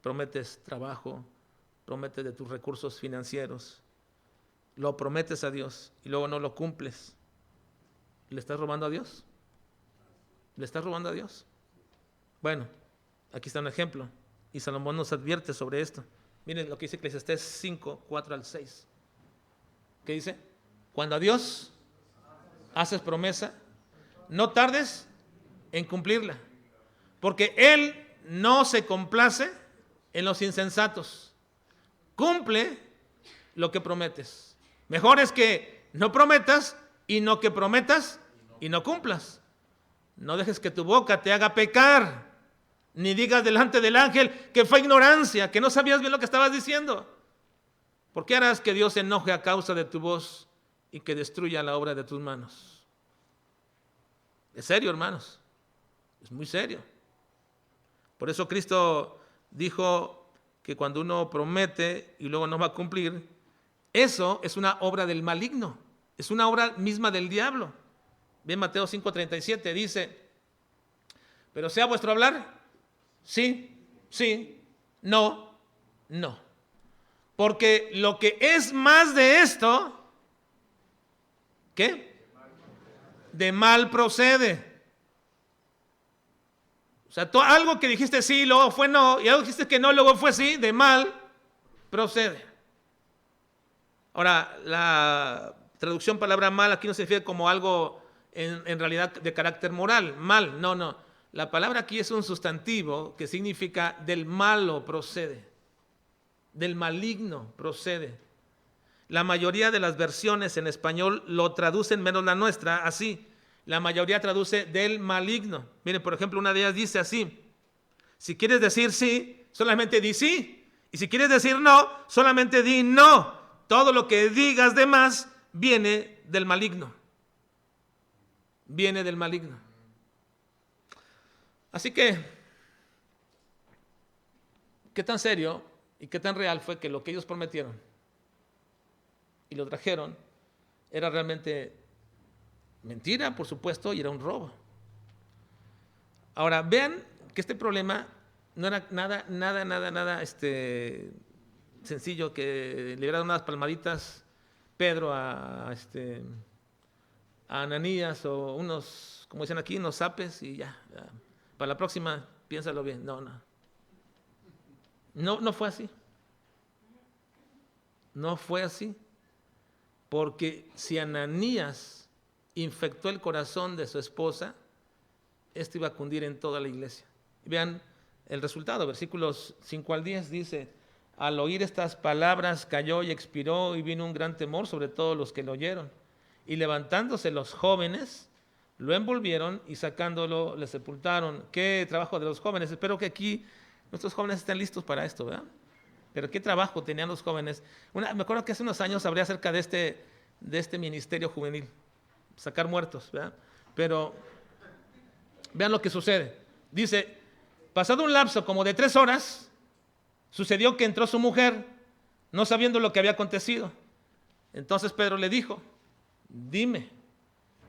prometes trabajo, prometes de tus recursos financieros, lo prometes a Dios y luego no lo cumples, ¿le estás robando a Dios? ¿Le estás robando a Dios? Bueno, aquí está un ejemplo, y Salomón nos advierte sobre esto. Miren lo que dice Eclesiastés 5, 4 al 6. ¿Qué dice? Cuando a Dios haces promesa, no tardes en cumplirla, porque Él no se complace en los insensatos. Cumple lo que prometes. Mejor es que no prometas y no que prometas y no cumplas. No dejes que tu boca te haga pecar, ni digas delante del ángel que fue ignorancia, que no sabías bien lo que estabas diciendo. ¿Por qué harás que Dios se enoje a causa de tu voz y que destruya la obra de tus manos? Es serio, hermanos. Es muy serio. Por eso Cristo dijo que cuando uno promete y luego no va a cumplir, eso es una obra del maligno. Es una obra misma del diablo. Bien, Mateo 5:37 dice, pero sea vuestro hablar, sí, sí, no, no. Porque lo que es más de esto, ¿qué? De mal procede. O sea, algo que dijiste sí, luego fue no, y algo que dijiste que no, luego fue sí, de mal procede. Ahora, la traducción palabra mal aquí no se refiere como algo en realidad de carácter moral, mal, no. La palabra aquí es un sustantivo que significa del malo procede, del maligno procede. La mayoría de las versiones en español lo traducen, menos la nuestra, así. La mayoría traduce del maligno. Miren, por ejemplo, una de ellas dice así: si quieres decir sí, solamente di sí. Y si quieres decir no, solamente di no. Todo lo que digas de más viene del maligno. Viene del maligno. Así que, ¿qué tan serio y qué tan real fue que lo que ellos prometieron y lo trajeron era realmente mentira, por supuesto, y era un robo? Ahora, vean que este problema no era nada sencillo, que le dieran unas palmaditas Pedro a Ananías o unos, como dicen aquí, unos zapes y ya. Para la próxima, piénsalo bien. No fue así. No fue así. Porque si Ananías infectó el corazón de su esposa, esto iba a cundir en toda la iglesia. Y vean el resultado, versículos 5 al 10 dice: al oír estas palabras cayó y expiró, y vino un gran temor sobre todos los que lo oyeron. Y levantándose los jóvenes, lo envolvieron y sacándolo le sepultaron. Qué trabajo de los jóvenes. Espero que aquí nuestros jóvenes estén listos para esto, ¿verdad? Pero qué trabajo tenían los jóvenes. Me acuerdo que hace unos años hablé acerca de este ministerio juvenil, sacar muertos, ¿verdad? Pero vean lo que sucede. Dice, pasado un lapso como de 3 horas, Sucedió que entró su mujer, no sabiendo lo que había acontecido. Entonces Pedro le dijo: dime,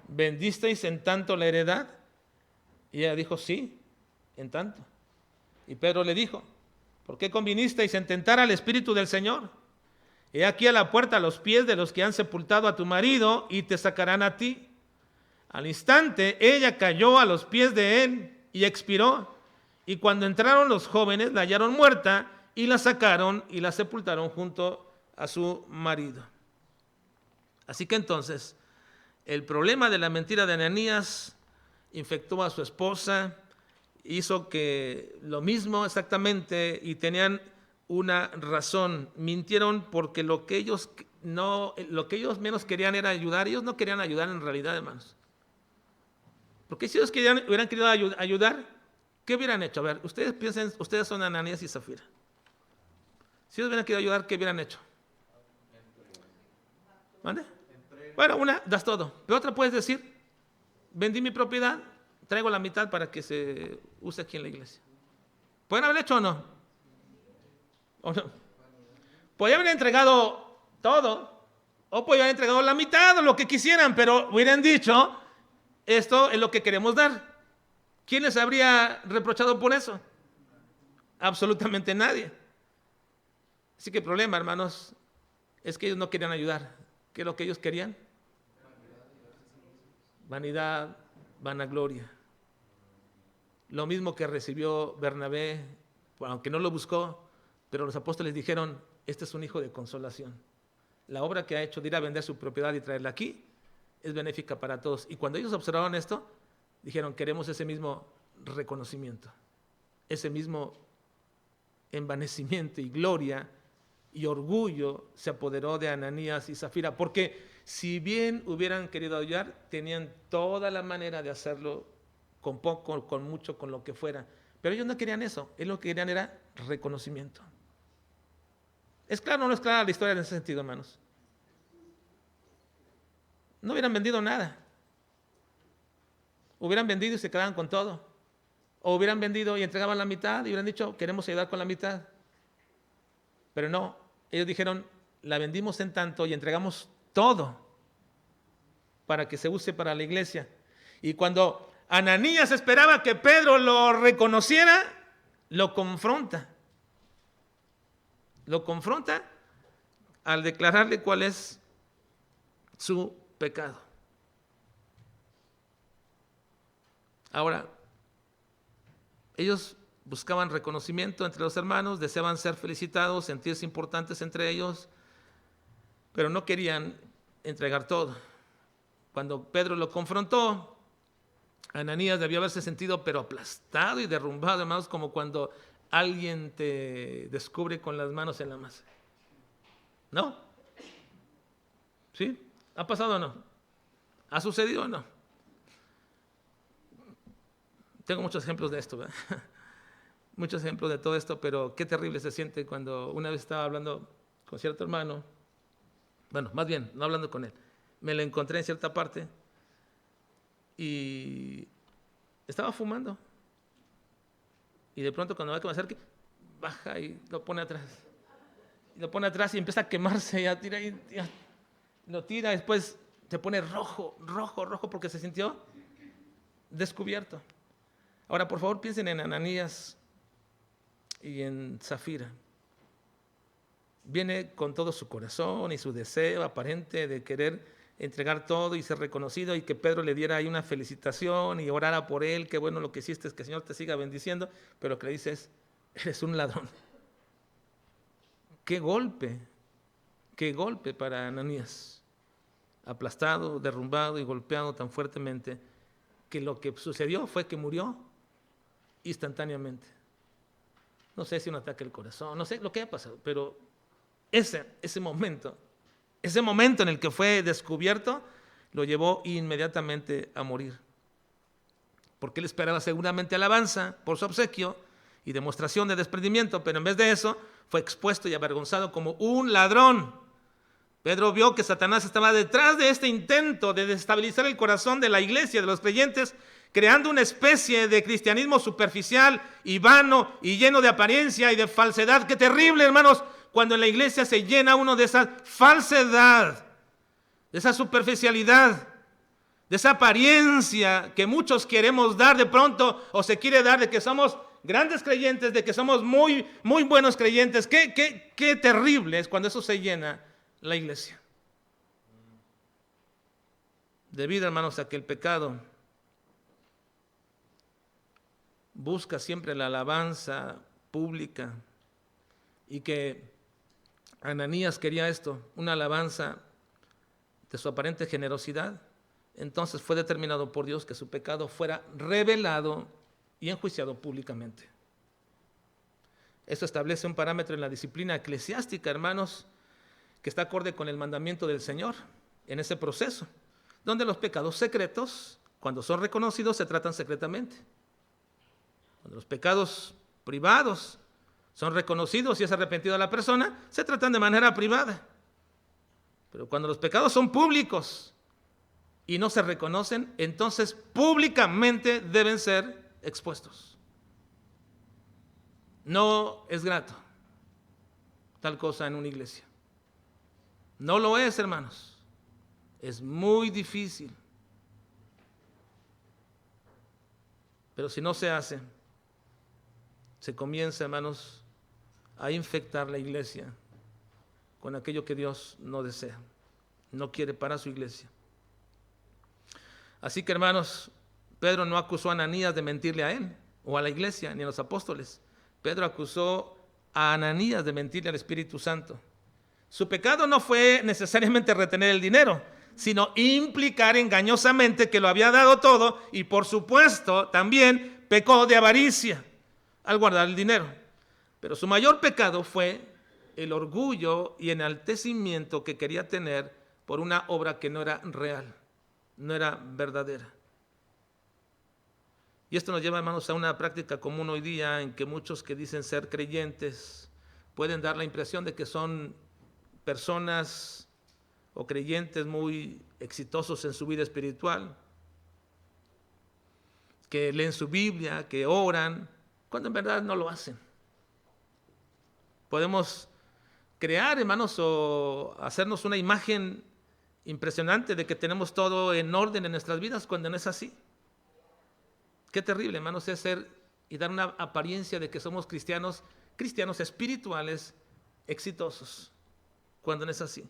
¿vendisteis en tanto la heredad? Y ella dijo: sí, en tanto. Y Pedro le dijo: ¿por qué convinisteis en tentar al Espíritu del Señor? He aquí a la puerta los pies de los que han sepultado a tu marido y te sacarán a ti. Al instante ella cayó a los pies de él y expiró. Y cuando entraron los jóvenes la hallaron muerta y la sacaron y la sepultaron junto a su marido. Así que entonces el problema de la mentira de Ananías infectó a su esposa, hizo que lo mismo exactamente, y tenían una razón. Mintieron porque lo que ellos menos querían era ayudar. Ellos no querían ayudar en realidad, hermanos. Porque si ellos hubieran querido ayudar, ¿qué hubieran hecho? A ver, ustedes piensen, ustedes son Ananías y Zafira. Si ellos hubieran querido ayudar, ¿qué hubieran hecho? ¿Mande? Bueno, una, das todo. Pero otra puedes decir: vendí mi propiedad, traigo la mitad para que se use aquí en la iglesia. ¿Pueden haber hecho o no? ¿O no? Podrían haber entregado todo, o podrían haber entregado la mitad o lo que quisieran, pero hubieran dicho: esto es lo que queremos dar. ¿Quién les habría reprochado por eso? Absolutamente nadie. Así que el problema, hermanos, es que ellos no querían ayudar. ¿Qué es lo que ellos querían? Vanidad, vanagloria. Lo mismo que recibió Bernabé, aunque no lo buscó, pero los apóstoles dijeron: este es un hijo de consolación. La obra que ha hecho de ir a vender su propiedad y traerla aquí es benéfica para todos. Y cuando ellos observaron esto, dijeron: queremos ese mismo reconocimiento, ese mismo envanecimiento y gloria y orgullo se apoderó de Ananías y Zafira, porque si bien hubieran querido ayudar, tenían toda la manera de hacerlo, con poco, con mucho, con lo que fuera. Pero ellos no querían eso, ellos lo que querían era reconocimiento. ¿Es claro o no es clara la historia en ese sentido, hermanos? No hubieran vendido nada. Hubieran vendido y se quedaban con todo. O hubieran vendido y entregaban la mitad y hubieran dicho: queremos ayudar con la mitad. Pero no, ellos dijeron: la vendimos en tanto y entregamos todo para que se use para la iglesia. Y cuando Ananías esperaba que Pedro lo reconociera, lo confronta. Lo confronta al declararle cuál es su pecado. Ahora, ellos buscaban reconocimiento entre los hermanos, deseaban ser felicitados, sentirse importantes entre ellos, pero no querían entregar todo. Cuando Pedro lo confrontó, Ananías debió haberse sentido pero aplastado y derrumbado, hermanos, como cuando alguien te descubre con las manos en la masa. ¿No? ¿Sí? ¿Ha pasado o no? ¿Ha sucedido o no? Tengo muchos ejemplos de esto, ¿verdad? Muchos ejemplos de todo esto, pero qué terrible se siente cuando una vez estaba hablando con cierto hermano, bueno, más bien, no hablando con él, me lo encontré en cierta parte y estaba fumando. Y de pronto cuando va que me acerque, baja y lo pone atrás. Y lo pone atrás y empieza a quemarse, ya tira y ya, lo tira, después se pone rojo porque se sintió descubierto. Ahora, por favor, piensen en Ananías y en Zafira. Viene con todo su corazón y su deseo aparente de querer entregar todo y ser reconocido, y que Pedro le diera ahí una felicitación y orara por él: qué bueno lo que hiciste, que el Señor te siga bendiciendo. Pero lo que le dice es: eres un ladrón. Qué golpe para Ananías, aplastado, derrumbado y golpeado tan fuertemente que lo que sucedió fue que murió instantáneamente. No sé si un ataque al corazón, no sé lo que haya pasado, pero ese momento en el que fue descubierto lo llevó inmediatamente a morir. Porque él esperaba seguramente alabanza por su obsequio y demostración de desprendimiento, pero en vez de eso fue expuesto y avergonzado como un ladrón. Pedro vio que Satanás estaba detrás de este intento de desestabilizar el corazón de la iglesia, de los creyentes, creando una especie de cristianismo superficial y vano y lleno de apariencia y de falsedad. ¡Qué terrible, hermanos! Cuando en la iglesia se llena uno de esa falsedad, de esa superficialidad, de esa apariencia que muchos queremos dar de pronto, o se quiere dar de que somos grandes creyentes, de que somos muy, muy buenos creyentes. Qué terrible es cuando eso se llena la iglesia. Debido, hermanos, a que el pecado busca siempre la alabanza pública, y que Ananías quería esto, una alabanza de su aparente generosidad, entonces fue determinado por Dios que su pecado fuera revelado y enjuiciado públicamente. Eso establece un parámetro en la disciplina eclesiástica, hermanos, que está acorde con el mandamiento del Señor en ese proceso, donde los pecados secretos, cuando son reconocidos, se tratan secretamente. Cuando los pecados privados son reconocidos y es arrepentido la persona, se tratan de manera privada. Pero cuando los pecados son públicos y no se reconocen, entonces públicamente deben ser expuestos. No es grato tal cosa en una iglesia. No lo es, hermanos. Es muy difícil. Pero si no se hace, se comienza, hermanos, a infectar la iglesia con aquello que Dios no desea, no quiere para su iglesia. Así que, hermanos, Pedro no acusó a Ananías de mentirle a él o a la iglesia, ni a los apóstoles. Pedro acusó a Ananías de mentirle al Espíritu Santo. Su pecado no fue necesariamente retener el dinero, sino implicar engañosamente que lo había dado todo, y por supuesto también pecó de avaricia al guardar el dinero. Pero su mayor pecado fue el orgullo y enaltecimiento que quería tener por una obra que no era real, no era verdadera. Y esto nos lleva, hermanos, a una práctica común hoy día en que muchos que dicen ser creyentes pueden dar la impresión de que son personas o creyentes muy exitosos en su vida espiritual, que leen su Biblia, que oran, cuando en verdad no lo hacen. Podemos crear, hermanos, o hacernos una imagen impresionante de que tenemos todo en orden en nuestras vidas cuando no es así. Qué terrible, hermanos, es ser y dar una apariencia de que somos cristianos espirituales exitosos, cuando no es así.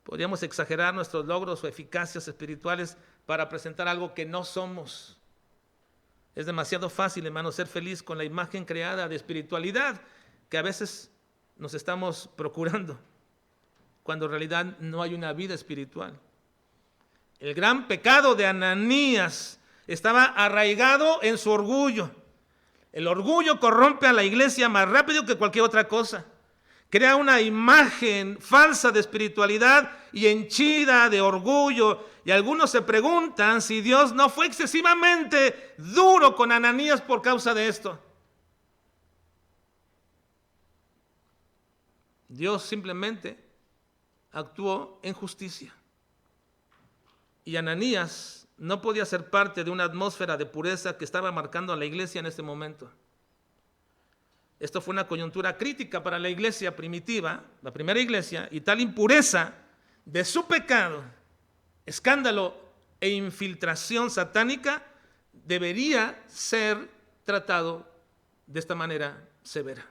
Podríamos exagerar nuestros logros o eficacias espirituales para presentar algo que no somos. Es demasiado fácil, hermanos, ser feliz con la imagen creada de espiritualidad que a veces nos estamos procurando, cuando en realidad no hay una vida espiritual. El gran pecado de Ananías estaba arraigado en su orgullo. El orgullo corrompe a la iglesia más rápido que cualquier otra cosa. Crea una imagen falsa de espiritualidad y henchida de orgullo. Y algunos se preguntan si Dios no fue excesivamente duro con Ananías por causa de esto. Dios simplemente actuó en justicia. Y Ananías no podía ser parte de una atmósfera de pureza que estaba marcando a la iglesia en este momento. Esto fue una coyuntura crítica para la iglesia primitiva, la primera iglesia, y tal impureza de su pecado, escándalo e infiltración satánica debería ser tratado de esta manera severa.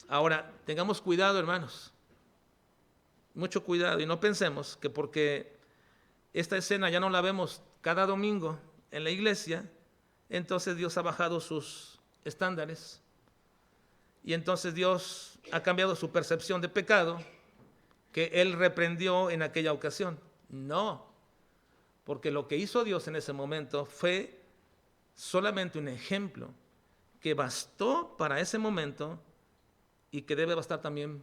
Ahora, tengamos cuidado, hermanos, mucho cuidado, y no pensemos que porque esta escena ya no la vemos cada domingo en la iglesia, entonces Dios ha bajado sus estándares y entonces Dios ha cambiado su percepción de pecado que Él reprendió en aquella ocasión. No, porque lo que hizo Dios en ese momento fue solamente un ejemplo que bastó para ese momento y que debe bastar también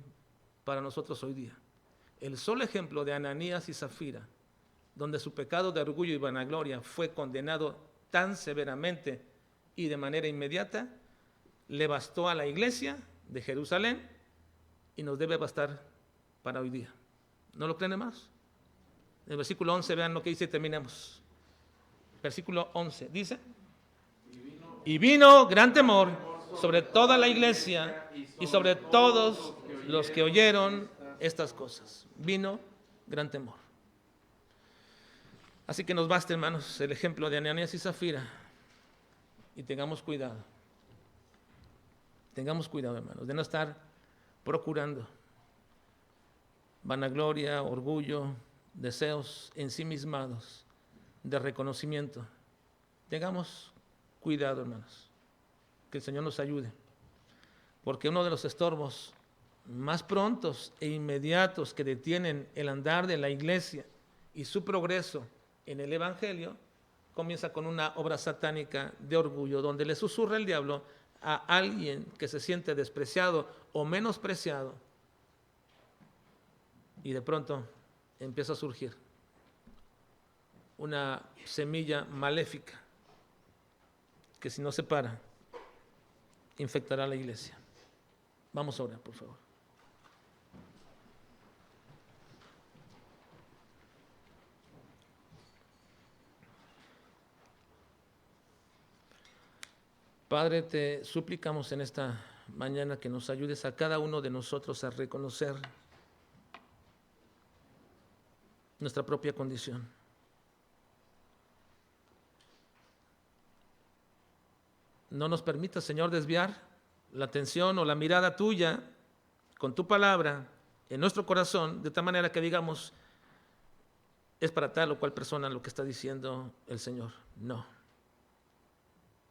para nosotros hoy día. El solo ejemplo de Ananías y Zafira, donde su pecado de orgullo y vanagloria fue condenado tan severamente y de manera inmediata, le bastó a la iglesia de Jerusalén y nos debe bastar para hoy día. ¿No lo creen más? En el versículo 11, vean lo que dice y terminamos. Versículo 11, dice: y vino gran temor sobre toda la iglesia y sobre todos los que oyeron estas cosas. Vino gran temor. Así que nos basta, hermanos, el ejemplo de Ananías y Zafira, y tengamos cuidado. Tengamos cuidado, hermanos, de no estar procurando vanagloria, orgullo, deseos ensimismados de reconocimiento. Tengamos cuidado, hermanos, que el Señor nos ayude, porque uno de los estorbos más prontos e inmediatos que detienen el andar de la iglesia y su progreso en el Evangelio comienza con una obra satánica de orgullo, donde le susurra el diablo a alguien que se siente despreciado o menospreciado, y de pronto empieza a surgir una semilla maléfica que, si no se para, infectará a la iglesia. Vamos a orar, por favor. Padre, te suplicamos en esta mañana que nos ayudes a cada uno de nosotros a reconocer nuestra propia condición. No nos permitas, Señor, desviar la atención o la mirada tuya con tu palabra en nuestro corazón, de tal manera que digamos, es para tal o cual persona lo que está diciendo el Señor. No,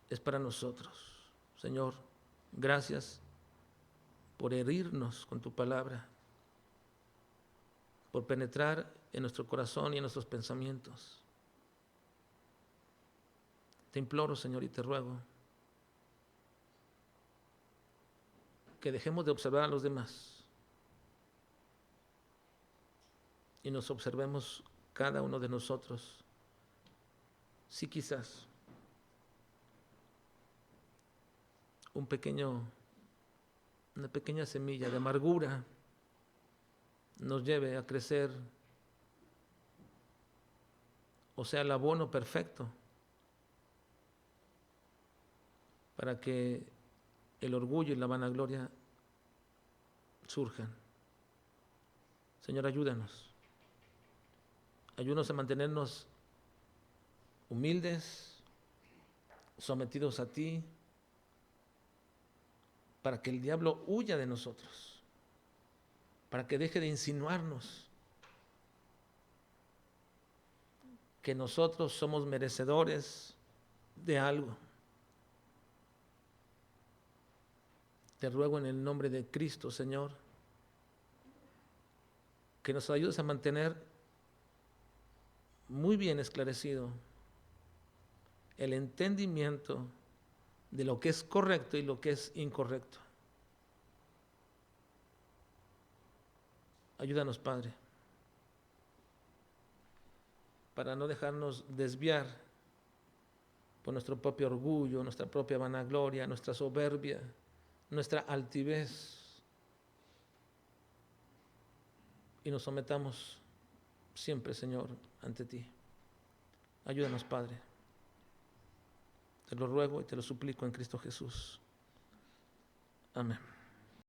es para nosotros. Señor, gracias por herirnos con tu palabra, por penetrar en nuestro corazón y en nuestros pensamientos. Te imploro, Señor, y te ruego que dejemos de observar a los demás y nos observemos cada uno de nosotros. Sí, quizás una pequeña semilla de amargura nos lleve a crecer, o sea, el abono perfecto para que el orgullo y la vanagloria surjan. Señor, ayúdanos. Ayúdanos a mantenernos humildes, sometidos a ti, para que el diablo huya de nosotros, para que deje de insinuarnos que nosotros somos merecedores de algo. Te ruego en el nombre de Cristo, Señor, que nos ayudes a mantener muy bien esclarecido el entendimiento de lo que es correcto y lo que es incorrecto. Ayúdanos, Padre, para no dejarnos desviar por nuestro propio orgullo, nuestra propia vanagloria, nuestra soberbia, nuestra altivez, y nos sometamos siempre, Señor, ante ti. Ayúdanos, Padre. Te lo ruego y te lo suplico en Cristo Jesús. Amén.